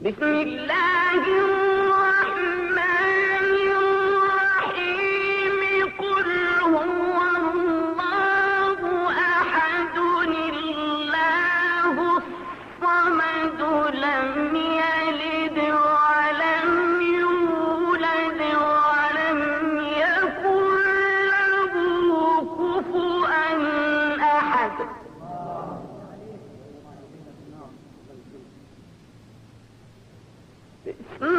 بسم الله الرحمن الرحيم قل هو الله أحد الله الصمد لم يلد ولم يولد ولم يكن له كفوا أحد بسم